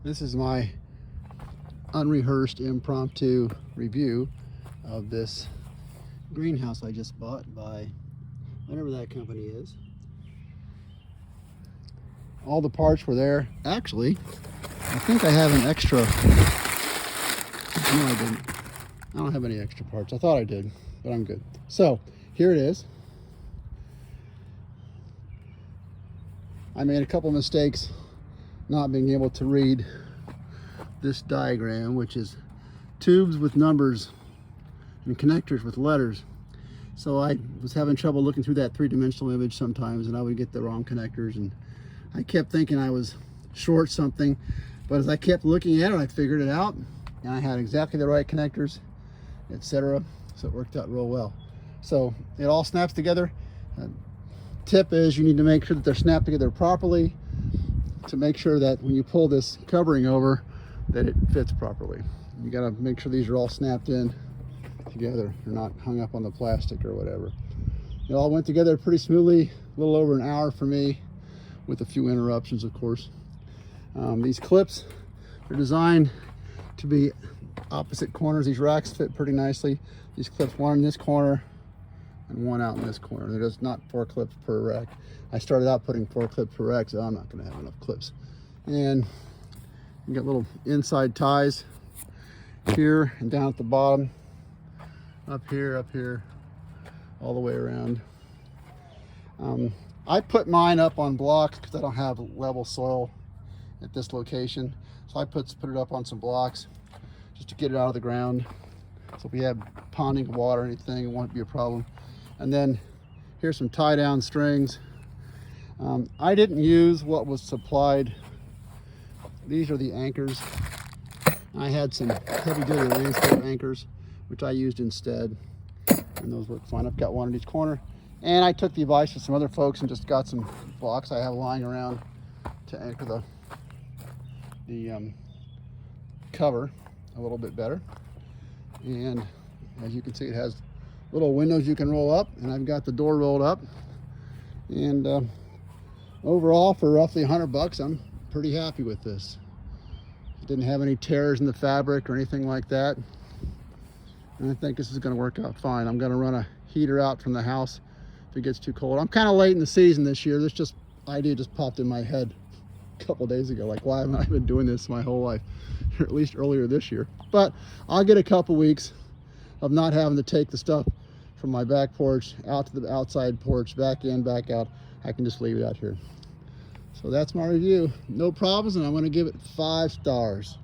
This is my unrehearsed impromptu review of this greenhouse I just bought by whatever that company is. All the parts were there. Actually, I think I have an extra. No, I didn't. I don't have any extra parts. I thought I did, but I'm good. So here it is. I made a couple mistakes not being able to read this diagram, which is tubes with numbers and connectors with letters. So I was having trouble looking through that three-dimensional image sometimes, and I would get the wrong connectors, and I kept thinking I was short something, but as I kept looking at it, I figured it out, and I had exactly the right connectors, etc. So it worked out real well. So it all snaps together. Tip is you need to make sure that they're snapped together properly to make sure that when you pull this covering over that it fits properly. You got to make sure these are all snapped in together. They're not hung up on the plastic or whatever. It all went together pretty smoothly, a little over an hour for me, with a few interruptions, of course. These clips are designed to be opposite corners. These racks fit pretty nicely. These clips, one in this corner and one out in this corner. There's not 4 clips per rack. I started out putting 4 clips per rack, so I'm not going to have enough clips. And you got little inside ties here and down at the bottom, up here, all the way around. I put mine up on blocks because I don't have level soil at this location. So I put it up on some blocks just to get it out of the ground. So if we have ponding of water or anything, it won't be a problem. And then here's some tie down strings. I didn't use what was supplied. These are the anchors. I had some heavy duty landscape anchors, which I used instead. And those work fine. I've got one in each corner. And I took the advice of some other folks and just got some blocks I have lying around to anchor the cover a little bit better. And as you can see, it has little windows you can roll up, and I've got the door rolled up. And overall, for roughly $100, I'm pretty happy with this. It didn't have any tears in the fabric or anything like that. And I think this is going to work out fine. I'm going to run a heater out from the house if it gets too cold. I'm kind of late in the season this year. This idea just popped in my head a couple days ago. Like, why haven't I been doing this my whole life? Or at least earlier this year. But I'll get a couple weeks of not having to take the stuff from my back porch out to the outside porch, back in, back out. I can just leave it out here. So that's my review. No problems, and I'm going to give it 5 stars.